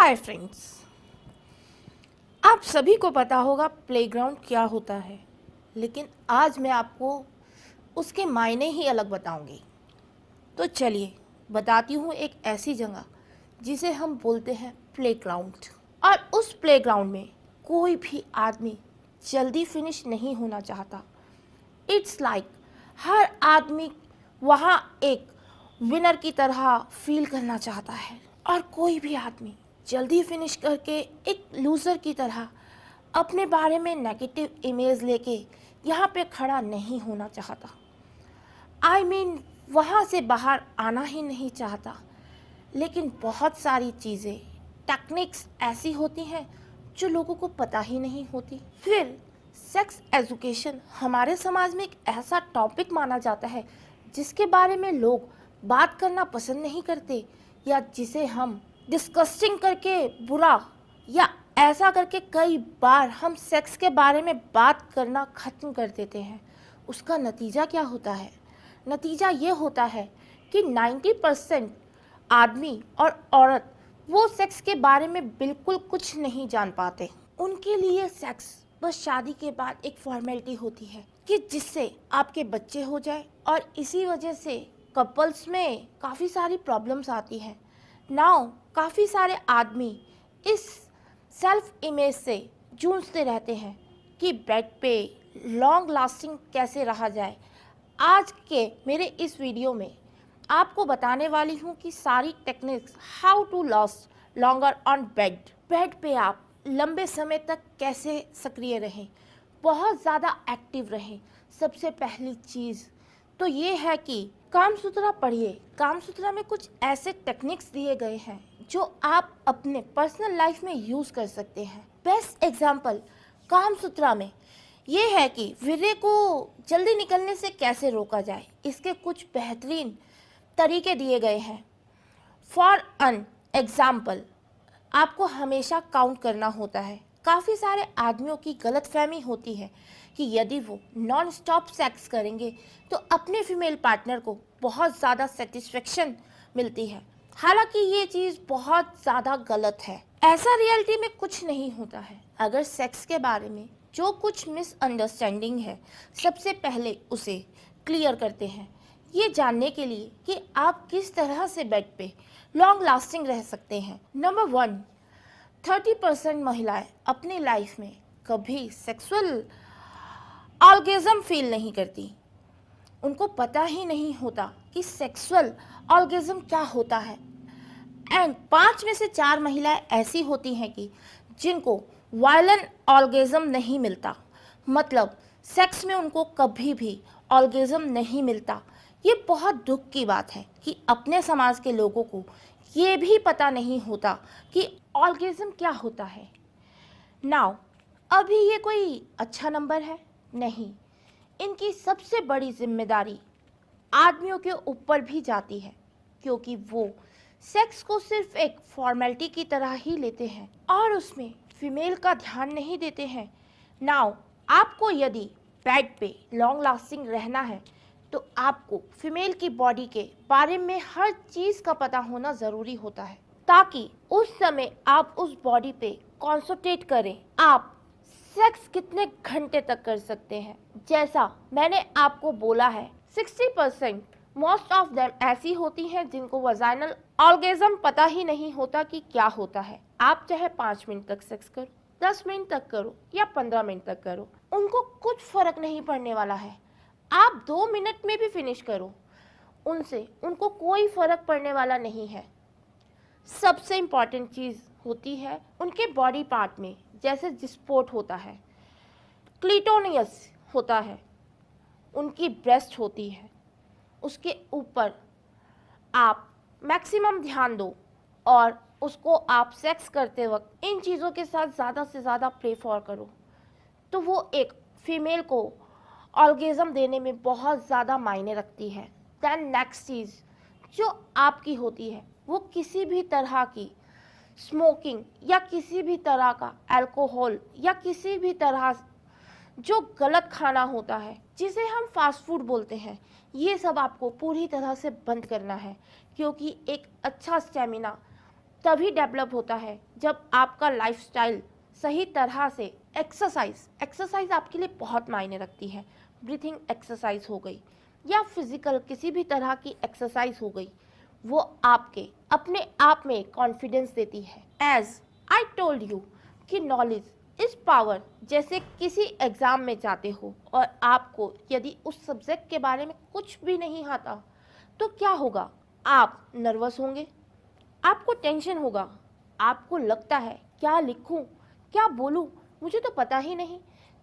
Hi friends, आप सभी को पता होगा प्लेग्राउंड क्या होता है, लेकिन आज मैं आपको उसके मायने ही अलग बताऊंगी। तो चलिए बताती हूँ एक ऐसी जगह जिसे हम बोलते हैं प्लेग्राउंड। और उस प्लेग्राउंड में कोई भी आदमी जल्दी फिनिश नहीं होना चाहता। इट्स लाइक हर आदमी वहाँ एक विनर की तरह फील करना चाहता है और कोई भी आदमी जल्दी फिनिश करके एक लूज़र की तरह अपने बारे में नेगेटिव इमेज लेके यहाँ पे खड़ा नहीं होना चाहता। आई मीन वहाँ से बाहर आना ही नहीं चाहता। लेकिन बहुत सारी चीज़ें टेक्निक्स ऐसी होती हैं जो लोगों को पता ही नहीं होती। फिर सेक्स एजुकेशन हमारे समाज में एक ऐसा टॉपिक माना जाता है जिसके बारे में लोग बात करना पसंद नहीं करते, या जिसे हम डिस्कस्टिंग करके बुरा या ऐसा करके कई बार हम सेक्स के बारे में बात करना ख़त्म कर देते हैं। उसका नतीजा क्या होता है? नतीजा ये होता है कि 90% आदमी और औरत वो सेक्स के बारे में बिल्कुल कुछ नहीं जान पाते। उनके लिए सेक्स बस शादी के बाद एक फॉर्मेलिटी होती है कि जिससे आपके बच्चे हो जाए, और इसी वजह से कपल्स में काफ़ी सारी प्रॉब्लम्स आती हैं। नाउ काफ़ी सारे आदमी इस सेल्फ इमेज से जूझते रहते हैं कि बेड पे लॉन्ग लास्टिंग कैसे रहा जाए। आज के मेरे इस वीडियो में आपको बताने वाली हूँ कि सारी techniques how to last longer on bed. Bed पे आप लंबे समय तक कैसे सक्रिय रहें, बहुत ज़्यादा एक्टिव रहें। सबसे पहली चीज़ तो ये है कि कामसूत्रा पढ़िए। कामसूत्रा में कुछ ऐसे टेक्निक्स दिए गए हैं जो आप अपने पर्सनल लाइफ में यूज़ कर सकते हैं। बेस्ट एग्जांपल कामसूत्रा में ये है कि वीर्य को जल्दी निकलने से कैसे रोका जाए। इसके कुछ बेहतरीन तरीके दिए गए हैं। फॉर एन एग्जाम्पल, आपको हमेशा काउंट करना होता है। काफ़ी सारे आदमियों की गलतफहमी होती है कि यदि वो नॉन स्टॉप सेक्स करेंगे तो अपने फीमेल पार्टनर को बहुत ज़्यादा सेटिस्फेक्शन मिलती है। हालांकि ये चीज़ बहुत ज़्यादा गलत है। ऐसा रियलिटी में कुछ नहीं होता है। अगर सेक्स के बारे में जो कुछ मिसअंडरस्टैंडिंग है, सबसे पहले उसे क्लियर करते हैं, ये जानने के लिए कि आप किस तरह से बेड पे लॉन्ग लास्टिंग रह सकते हैं। नंबर 1, 30% महिलाएं अपनी लाइफ में कभी सेक्सुअल ऑर्गेज़म फील नहीं करती। उनको पता ही नहीं होता कि सेक्सुअल ऑर्गेज़म क्या होता है। एंड 5 में से 4 महिलाएं ऐसी होती हैं कि जिनको वायलेंट ऑर्गेज़म नहीं मिलता, मतलब सेक्स में उनको कभी भी ऑर्गेज़म नहीं मिलता। ये बहुत दुख की बात है कि अपने समाज के लोगों को ये भी पता नहीं होता कि ऑर्गेज़म क्या होता है। नाउ अभी ये कोई अच्छा नंबर है? नहीं। इनकी सबसे बड़ी जिम्मेदारी आदमियों के ऊपर भी जाती है, क्योंकि वो सेक्स को सिर्फ एक फॉर्मेलिटी की तरह ही लेते हैं और उसमें फीमेल का ध्यान नहीं देते हैं। नाउ आपको यदि बेड पे लॉन्ग लास्टिंग रहना है तो आपको फीमेल की बॉडी के बारे में हर चीज़ का पता होना ज़रूरी होता है, ताकि उस समय आप उस बॉडी पे कॉन्सेंट्रेट करें। आप सेक्स कितने घंटे तक कर सकते हैं, जैसा मैंने आपको बोला है, 60% मोस्ट ऑफ देम ऐसी होती हैं जिनको वजाइनल ऑर्गेज़म पता ही नहीं होता कि क्या होता है। आप चाहे 5 मिनट तक सेक्स करो, 10 मिनट तक करो या 15 मिनट तक करो, उनको कुछ फर्क नहीं पड़ने वाला है। आप 2 मिनट में भी फिनिश करो, उनको कोई फर्क पड़ने वाला नहीं है। सबसे इम्पॉर्टेंट चीज़ होती है उनके बॉडी पार्ट में, जैसे जिस्पोर्ट होता है, क्लिटोनियस होता है, उनकी ब्रेस्ट होती है, उसके ऊपर आप मैक्सिमम ध्यान दो और उसको आप सेक्स करते वक्त इन चीज़ों के साथ ज़्यादा से ज़्यादा प्ले फॉर करो, तो वो एक फीमेल को ऑर्गेज़म देने में बहुत ज़्यादा मायने रखती है। दैन नेक्स्ट चीज़ जो आपकी होती है, वो किसी भी तरह की स्मोकिंग या किसी भी तरह का अल्कोहल या किसी भी तरह जो गलत खाना होता है, जिसे हम फास्ट फूड बोलते हैं, ये सब आपको पूरी तरह से बंद करना है, क्योंकि एक अच्छा स्टेमिना तभी डेवलप होता है जब आपका लाइफस्टाइल सही तरह से एक्सरसाइज आपके लिए बहुत मायने रखती है। ब्रीथिंग एक्सरसाइज हो गई या फिजिकल किसी भी तरह की एक्सरसाइज हो गई, वो आपके अपने आप में कॉन्फिडेंस देती है। एज आई टोल्ड यू कि नॉलेज इस पावर। जैसे किसी एग्ज़ाम में जाते हो और आपको यदि उस सब्जेक्ट के बारे में कुछ भी नहीं आता तो क्या होगा? आप नर्वस होंगे, आपको टेंशन होगा, आपको लगता है क्या लिखूं, क्या बोलूं, मुझे तो पता ही नहीं।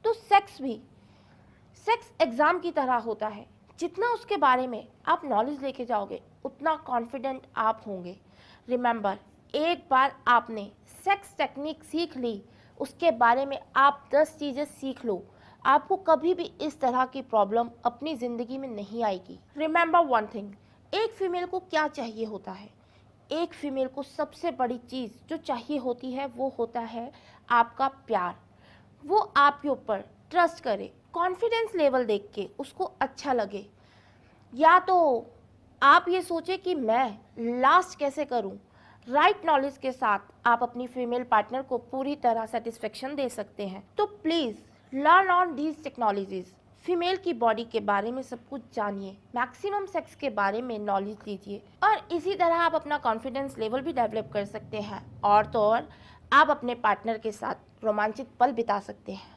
तो सेक्स एग्ज़ाम की तरह होता है। जितना उसके बारे में आप नॉलेज लेके जाओगे उतना कॉन्फिडेंट आप होंगे। रिमेंबर, एक बार आपने सेक्स टेक्निक सीख ली, उसके बारे में आप 10 चीज़ें सीख लो, आपको कभी भी इस तरह की प्रॉब्लम अपनी ज़िंदगी में नहीं आएगी। रिमेंबर वन थिंग, एक फीमेल को क्या चाहिए होता है? एक फीमेल को सबसे बड़ी चीज़ जो चाहिए होती है वो होता है आपका प्यार। वो आपके ऊपर ट्रस्ट करे, कॉन्फिडेंस लेवल देख के उसको अच्छा लगे। या तो आप ये सोचे कि मैं लास्ट कैसे करूं। राइट नॉलेज के साथ आप अपनी फीमेल पार्टनर को पूरी तरह सेटिस्फेक्शन दे सकते हैं। तो please learn on these technologies. Female की बॉडी के बारे में सब कुछ जानिए, मैक्सिमम सेक्स के बारे में नॉलेज लीजिए और इसी तरह आप अपना कॉन्फिडेंस लेवल भी डेवलप कर सकते हैं। और तो और आप अपने पार्टनर के साथ रोमांचित पल बिता सकते हैं।